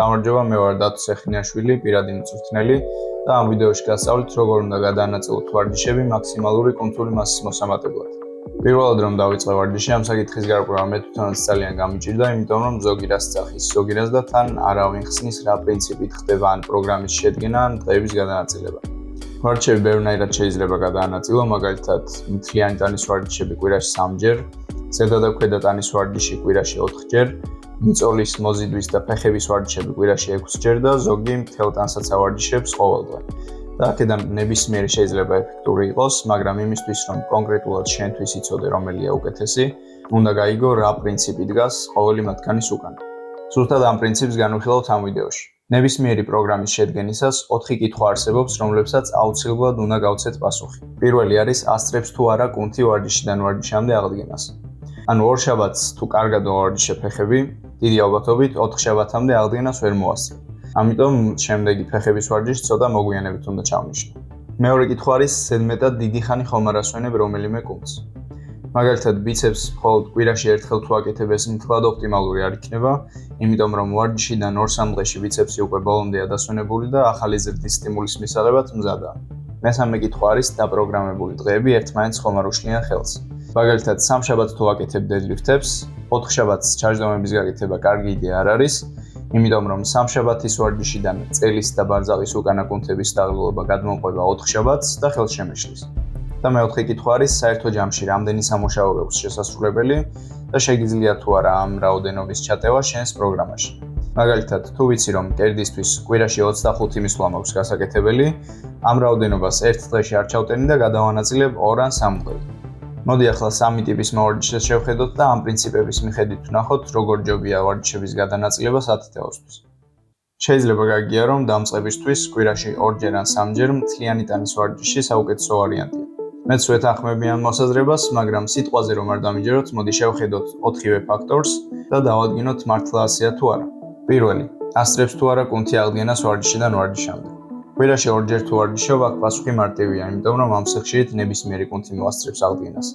გამარჯობა, მე ვარ დათო სეხინიაშვილი, პირადი მწვრთნელი და ამ ვიდეოში გასწავლით როგორ უნდა გადაანაწილოთ ვარჯიშები მაქსიმალური კუნთური მასის მოსამატებლად. პირველად რომ დავიწყე ვარჯიში, ამ საკითხის გარკვევა მე თვითონაც ძალიან გამიჭირდა, იმიტომ რომ ზოგი რას წახის, ზოგი რას და თან არავინ ხსნის რა პრინციპით ხდება ან პროგრამის შედგენა ან დღეების გადანაწილება. ვარჯიშები ბევრნაირად შეიძლება გადაანაწილო, მაგალითად, მთლიანი ტანის ვარჯიშები კვირაში 3-ჯერ, ზედა და ქვედა ტანის ვარჯიში კვირაში 4-ჯერ, მიწოლის, მოზიდვის და ფეხების ვარჯიშები კვირაში 6-ჯერ და ზოგი მთელ ტანსაც ავარჯიშებს ყოველდღე. და აქედან ნებისმიერი შეიძლება ეფექტური იყოს, მაგრამ იმისთვის, რომ კონკრეტულად შენთვის იცოდე, რომელია უკეთესი, უნდა გაიგო რა პრინციპი დგას ყოველი მათგანის უკან. ზუსტად ამ პრინციპს განვიხილავთ ამ ვიდეოში. ნებისმიერი პროგრამის შედგენისას 4 კითხვა არსებობს, რომლებსაც აუცილებლად უნდა გავცეთ პასუხი. პირველი არის ასწრებს თუ არა კუნთი ვარჯიშიდან ვარჯიშამდე აღდგენას. ანუ ორ შაბათს თუ კარგად ვავარჯიშებ ფეხები, დიდი ალბათობით 4 შაბათამდე აღდგენას ვერ მოასწრებ. ამიტომ შემდეგი ფეხების ვარჯიში ცოტა მოგვიანებით უნდა ჩავნიშნო. მეორე კითხვა არის ზედმეტად დიდი ხანი ხომ არ ასვენებ რომელიმე კუნთს. მაგალითად, ბიცეპს მხოლოდ კვირაში ერთხელ თუ აკეთებ, ეს მთლად ოპტიმალური არ იქნება, იმიტომ რომ ვარჯიშიდან 2-3 დღეში ბიცეპსი უკვე ბოლომდეა დასვენებული და ახალი ზრდის სტიმულის მისაღებად მზადაა. მესამე კითხვა არის დაპროგრამებული დღეები ერთმანეთს ხომ არ უშლიან ხელს. მაგალითად, 3 შაბათს თუ აკეთებ დედლიფტებს, 4 შაბათს ჩაჯდომების გაკეთება კარგი იდეა არ არის, იმიტომ რომ 3 შაბათის ვარჯიშიდან წელის და ბარძაყის უკანა კუნთების დაღლულობა გადმოყვება 4 შაბათს და ხელს შემეშლის. და მეოთხე კითხვა არის საერთო ჯამში რამდენი სამუშაო აქვს შესასრულებელი და შეგიძლია თუ არა ამ რაოდენობის ჩატევა შენს პროგრამაში. მაგალითად, თუ ვიცი რომ კერდისთვის კვირაში 25 მისვლა მაქვს გასაკეთებელი, ამ რაოდენობას ერთ დღეში არ ჩავტენი და გადავანაწილებ 2 ან 3 დღეზე. მოდი ახლა 3 ტიპის მოვარჯიშეს შევხედოთ და ამ პრინციპების მიხედვით ვნახოთ, როგორ ჯობია ვარჯიშების გადანაწილება სათითეოსთვის. შეიძლება გაგიგია, რომ დამწყებისთვის კვირაში 2-ჯერ ან 3-ჯერ მთლიანი ტანის ვარჯიში საუკეთესო ვარიანტია. მეც ვეთანხმები ამ მოსაზრებას, მაგრამ სიტყვაზე რომ არ დამიჯეროთ, მოდი შევხედოთ 4-ვე ფაქტორს და დავადგინოთ მართლა ასეა თუ არა. პირველი, ასწრებს თუ არა კუნთი აღდგენას ვარჯიშიდან ვარჯიშამდე. კვირაში 2-ჯერ თუ ვარჯიშობ, აქ პასუხი მარტივია, იმიტომ რომ ამ სიხშირით ნებისმიერი კუნთი მოასწრებს აღდგენას.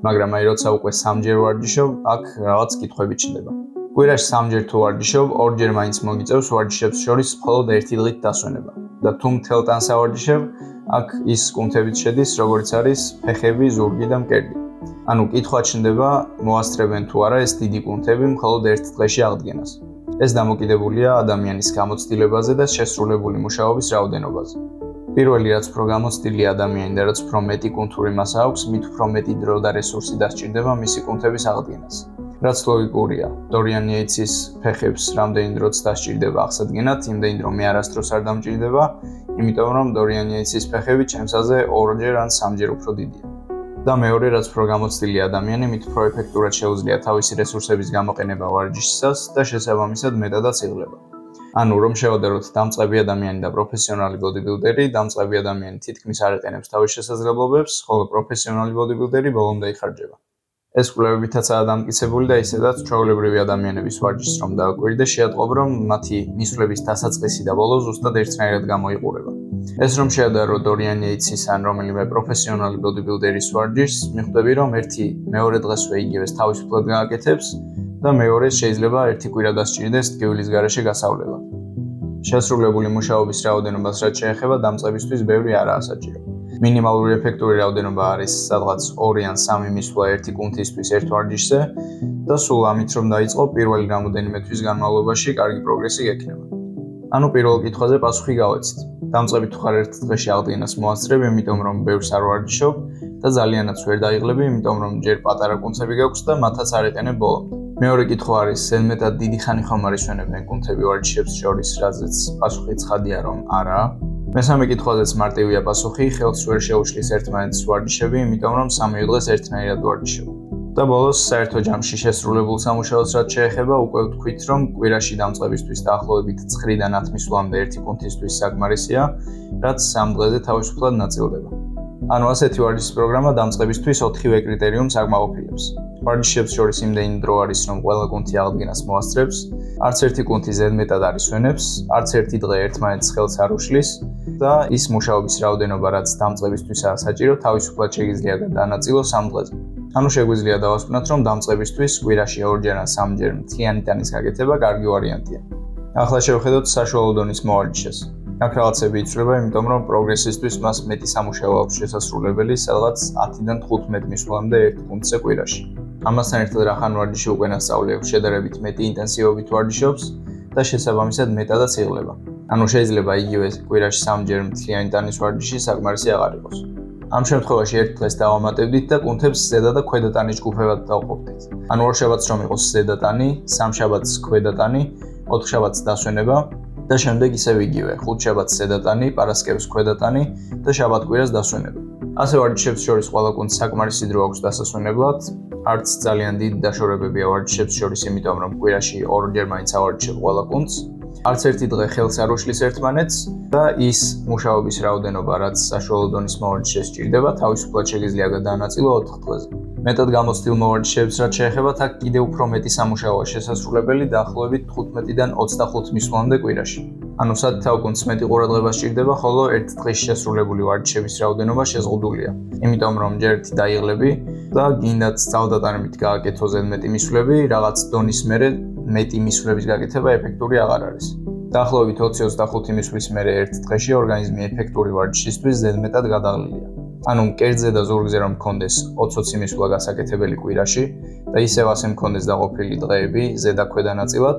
მაგრამ აი როცა უკვე 3-ჯერ ვარჯიშობ, აქ რაღაც კითხვები ჩნდება. კვირაში 3-ჯერ თუ ვარჯიშობ, 2-ჯერ მაინც მოგიწევს ვარჯიშებს შორის მხოლოდ 1 დღით დასვენება. და თუ მთელ ტანს ავარჯიშებ, აქ ის კუნთებიც შედის, როგორც არის ფეხები, ზურგი და მკერდი. ანუ კითხვა ჩნდება, მოასწრებენ თუ არა ეს დიდი კუნთები მხოლოდ 1 დღეში აღდგენას. ეს დამოკიდებულია ადამიანის გამოცდილებაზე და შესრულებული მუშაობის რაოდენობაზე. პირველი რაც უფრო გამოცდილი ადამიანი და რაც უფრო მეტი კუნთური მასა აქვს, მით უფრო მეტი დრო და რესურსი დასჭირდება მისი კუნთების აღდგენას. რაც ლოგიკურია, დორიან იეიცის ფეხებს რამდენი დროც დასჭირდება აღსადგენად, იმდენი დრო მე არასდროს არ დამჭირდება, იმიტომ რომ დორიან იეიცის ფეხები ჩემსაზე 2-ჯერ ან 3-ჯერ უფრო დიდია. და მეორე რაც უფრო გამოცდილი ადამიანი, მით უფრო ეფექტურად შეუძლია თავისი რესურსების გამოყენება ვარჯიშისას და შესაბამისად მეტადაც იღლება. ანუ რომ შევადაროთ დამწყები ადამიანი და პროფესიონალი ბოდიბილდერი, დამწყები ადამიანი თითქმის არ ეყენებს თავის შესაძლებლობებს, ხოლო პროფესიონალი ბოდიბილდერი ბოლომდე იხარჯება. ეს კვლევებითაცაა დამტკიცებული და ისედაც ჩვეულებრივი ადამიანების ვარჯიშს რომ დავაკვირდე, შეატყობ რომ მათი მისვლების დასაწყისი და ბოლო ზუსტად ერთნაირად გამოიყურება. ეს რომ შეადარო დორიან იეიცის ან რომელიმე პროფესიონალი ბოდიბილდერის ვარჯიშს, მიხვდები რომ ერთი მეორე დღესვე იგივეს თავისუფლად გააკეთებს და მეორეს შეიძლება 1 კვირა დასჭირდეს ტკივილის გარეშე გასავლელად. შესრულებული მუშაობის რაოდენობას რაც შეეხება, დამწყებისთვის ბევრი არაა საჭირო. მინიმალური ეფექტური რაოდენობა არის სადღაც 2 ან 3 მისვლა 1 კუნთისთვის ერთ ვარჯიშზე და სულ ამით რომ დაიწყო პირველი რამოდენიმე თვის განმავლობაში კარგი პროგრესი გექნება. ანუ პირველ კითხვაზე პასუხი გავეცით. დამწყები თუ ხარ 1 დღეში აღდგენას მოასწრებ, იმიტომ რომ ბევრს არ ვარჯიშობ და ძალიანაც ვერ დაიღლები, იმიტომ რომ ჯერ პატარა კუნთები გაქვს და მათაც არ ეყენებ ბოლომდე. მეორე კითხვა არის ზედმეტად დიდი ხანი ხომ არ ისვენებენ კუნთები ვარჯიშებს შორის, რაზეც პასუხი ცხადია რომ არა. მესამე კითხვაზეც მარტივია პასუხი, ხელს ვერ შეუშლის ერთმანეთს ვარჯიშები, იმიტომ რომ 3 დღეს ერთნაირად ვარჯიშობ. და ბოლოს საერთო ჯამში შესრულებულ სამუშაოს რაც შეეხება, უკვე ვთქვით, რომ კვირაში დამწყებისთვის დაახლოებით 9-დან 10 მისვლამდე 1 კუნთისთვის საკმარისია, რაც 3 დღეზე თავისუფლად ნაწილდება. ანუ ასეთი ვარჯიშის პროგრამა დამწყებისთვის 4-ვე კრიტერიუმს აკმაყოფილებს. ვარჯიშებს შორის იმდენი დრო არის, რომ ყველა კუნთი აღდგენას მოასწრებს, არც ერთი კუნთი ზედმეტად არ ისვენებს, არც ერთი დღე ერთმანეთს ხელს არ უშლის და ის მუშაობის რაოდენობა, რაც დამწყებისთვისაა საჭირო, თავისუფლად შეგიძლია გადაანაწილოს 3 დღეზე. ანუ შეგვიძლია დავასკვნათ, რომ დამწყებისთვის კვირაში 2-ჯერ ან 3-ჯერ მთლიანი ტანის გაკეთება კარგი ვარიანტია. ახლა შევხედოთ საშუალო დონის მოვარჯიშეს. აქ რაღაცები იცვლება, იმიტომ რომ პროგრესისთვის მას მეტი სამუშაო აქვს შესასრულებელი, სადღაც 10-დან 15 მისვლამდე ერთ პუნქტზე კვირაში. ამასთან ერთად რახან ვარჯიში უკვე ნასწავლი აქვს, შედარებით მეტი ინტენსივობით ვარჯიშობს და შესაბამისად მეტადაც იღლება. ანუ შეიძლება იგივე კვირაში 3-ჯერ მთლიანი ტანის ვარჯიში საკმარისი აღარ იყოს. ამ შემთხვევაში ერთ დღეს დავამატებდით და კუნთებს ზედა და ქვედა ტანის ჯგუფებად დავყოფდით. ანუ ორ შაბათს რომ იყოს ზედა ტანი, 3 შაბათს ქვედა ტანი, 4 შაბათს დასვენება და შემდეგ ისევ იგივე, 5 შაბათს ზედა ტანი, პარასკევს ქვედა ტანი და შაბათ-კვირას დასვენება. ასე ვარჯიშებს შორის ყველა კუნთს საკმარისი დრო აქვს დასასვენებლად, არც ძალიან დიდი დაშორებებია ვარჯიშებს შორის, იმიტომ რომ კვირაში 2-ჯერ მაინც ავარჯიშებ ყველა კუნთს. არც ერთი დღე ხელს არ უშლის ერთმანეთს და ის მუშაობის რაოდენობა, რაც საშუალო დონის მოვარჯიშეს სჭირდება, თავისუფლად შეგიძლია გადაანაწილო 4 დღეზე. მეტად გამოცდილ მოვარჯიშეებს რაც შეეხებათ, აქ კიდევ უფრო მეტი სამუშაოა შესასრულებელი დაახლოებით 15-დან 25 მისვლამდე კვირაში. ანუ სათითაო კუნთს მეტი ყურადღება სჭირდება, ხოლო ერთ დღეში შესრულებული ვარჯიშების რაოდენობა შეზღუდულია. იმიტომ რომ ჯერ ერთი დაიღლები და გინდათ ძალდატანებით გააკეთო ზედმეტი მისვლები, რაღაც დონის მერე მეტი მისვლების გაკეთება ეფექტური აღარ არის. დაახლოებით 20-25 მისვლის მერე ერთ დღეში ორგანიზმი ეფექტური ვარჯიშისთვის ზედმეტად გადაღლილია. ანუ მკერდზე და ზურგზე რომ მქონდეს 20 მისვლა გასაკეთებელი კვირაში და ისევ ასე მქონდეს დაყოფილი დღეები ზედა-ქვედა ნაწილად,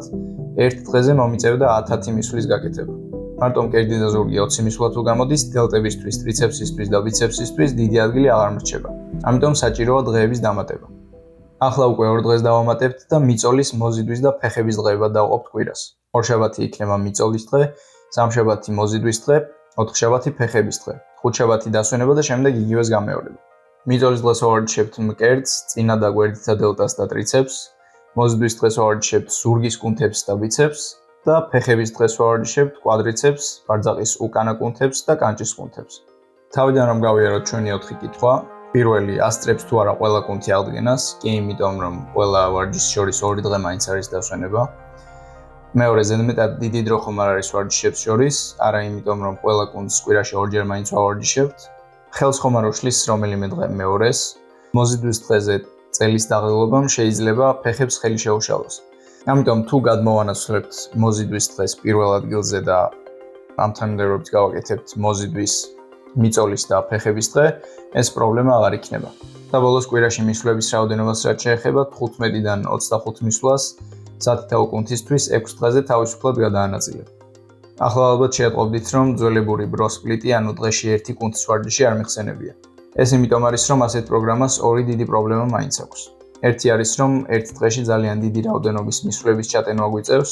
ერთ დღეზე მომიწევდა 10 მისვლის გაკეთება. მარტო მკერდი და ზურგი 20 მისვლა თუ გამოდის, დელტებისთვის, ტრიცეპსისთვის და ბიცეპსისთვის დიდი ადგილი აღარ მრჩება. ამიტომ საჭიროა დღეების დამატება. ახლა უკვე 2 დღეს დავამატებთ და მიწოლის, მოზიდვის და ფეხების დღეებად დავყოფთ კვირას. 2 შაბათი იქნება მიწოლის დღე, 3 შაბათი მოზიდვის დღე, 4 შაბათი ფეხების დღე, 5 შაბათი დასვენება და შემდეგ იგივეს გამეორება. მიწოლის დღეს ვარჯიშებთ მკერდს, წინა და გვერდითა დელტას და ტრიცეპს, მოზიდვის დღეს ვარჯიშებთ ზურგის კუნთებს და ბიცეპს და ფეხების დღეს ვარჯიშებთ კვადრიცეპს, ბარძაყის უკანა კუნთებს და კანჭის კუნთებს. თავიდან რომ გავიაროთ ჩვენი 4 კითხვა. პირველი, ასწრებს თუ არა ყველა კუნთი აღდგენას, კი იმიტომ რომ ყველა ვარჯიშის შორის 2 დღე მაინც არის დასვენება. მეორე, ზედმეტად დიდი დრო ხომ არ არის ვარჯიშებს შორის, არა იმიტომ რომ ყველა კუნთს კვირაში 2-ჯერ მაინც ვავარჯიშებთ. ხელს ხომ არ უშლის რომელიმე დღე მეორეს. მოზიდვის დღეზე წელის დაღლილობამ შეიძლება ფეხებს ხელი შეუშალოს. ამიტომ თუ გადმოვანაცვლებთ მოზიდვის დღეს პირველ ადგილზე და ამ თანმიმდევრობით გავაკეთებთ მოზიდვის, მიწოლის და ფეხების დღე, ეს პრობლემა აღარ იქნება. და ბოლოს კვირაში მისვლების რაოდენობას რაც შეეხება 15-დან 25 მისვლას სათითაო კუნთისთვის 6 დღეზე თავისუფლად გადაანაწილებ. ახლა ალბათ შეატყობდით, რომ ძველებური ბროსპლიტი, ანუ დღეში 1 კუნთის ვარჯიში არ მიხსენებია. ეს იმიტომ არის, რომ ასეთ პროგრამას 2 დიდი პრობლემა მაინც აქვს. ერთი არის, რომ ერთ დღეში ძალიან დიდი რაოდენობის მისვლების ჩატენვა გვიწევს,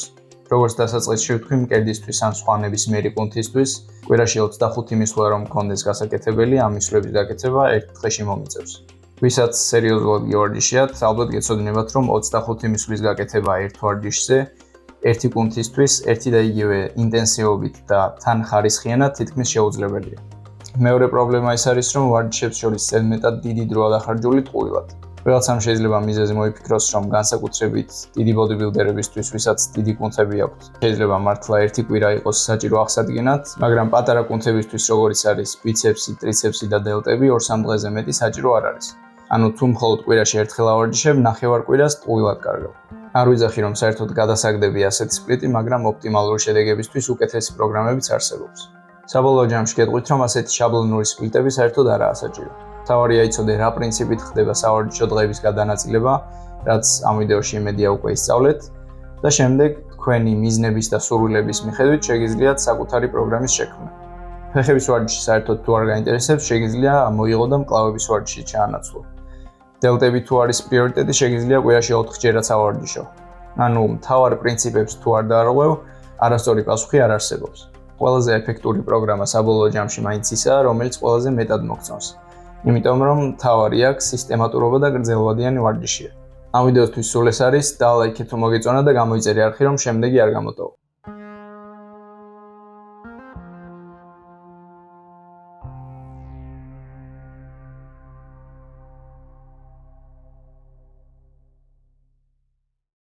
როგორც დასაწყისში ვთქვი, მკერდისთვის ან სხვა ნებისმიერი კუნთისთვის, კვირაში 25 მისვლა რომ მქონდეს გასაკეთებელი, ამ მისვლების გაკეთება ერთ დღეში მომიწევს. ვისაც სერიოზულად გევარჯიშიათ, ალბათ გეცოდინებათ, რომ 25 მისვლის გაკეთება ერთ ვარჯიშზე, ერთი კუნთისთვის, ერთი და იგივე ინტენსივობით და თან ხარისხიანად თითქმის შეუძლებელია. მეორე პრობლემა ის არის, რომ ვარჯიშებს შორის ზედმეტად დიდი დროა დახარჯული ტყუილად. Რაღაცამ შეიძლება მიზეზი მოიფიქროს, რომ განსაკუთრებით დიდი ბოდიბილდერებისთვის, ვისაც დიდი კუნთები აქვთ, შეიძლება მართლა ერთი კვირა იყოს საჭირო აღსადგენად, მაგრამ პატარა კუნთებისთვის, როგორიც არის ბიცეპსი, ტრიცეპსი და დელტები, 2-3 დღეზე მეტი საჭირო არ არის. ანუ თუ მხოლოდ კვირაში ერთხელ ავარჯიშებ, ნახევარ კვირას ტყუილად კარგავ. არ ვიძახი, რომ საერთოდ გადასაგდები ასეთი სპლიტი, მაგრამ ოპტიმალური შედეგებისთვის უკეთესი პროგრამებიც არსებობს. საბოლოო ჯამში გეტყვით, რომ ასეთი შაბლონური სპლიტები საერთოდ არაა საჭირო. თავარია იცოდე რა პრინციპით ხდება სავარჯიშო დღეების გადანაწილება, რაც ამ ვიდეოში იმედია უკვე ისწავლეთ და შემდეგ თქვენი მიზნების და სურვილების მიხედვით შეგიძლიათ საკუთარი პროგრამის შექმნა. ფეხების ვარჯიში საერთოდ თუ არ გაინტერესებს, შეგიძლია მოიღო და მკლავების ვარჯიში ჩაანაცვლო. დელტები თუ არის პრიორიტეტი, შეგიძლია კვირაში 4-ჯერაც ავარჯიშო. ანუ მთავარ პრინციპებს თუ არ დაარღვევ, არასწორი პასუხი არ არსებობს. ყველაზე ეფექტური პროგრამა საბოლოო ჯამში მაინც ისაა, რომელიც ყველაზე მეტად მოგწონს. იმიტომ რომ მთავარი აქ სისტემატურობა და გრძელვადიანი ვარჯიშია. ამ ვიდეოსთვის სულ ეს არის, და ლაიქეთ თუ მოგეწონა და გამოიწერე არხი, რომ შემდეგი არ გამოტოვო.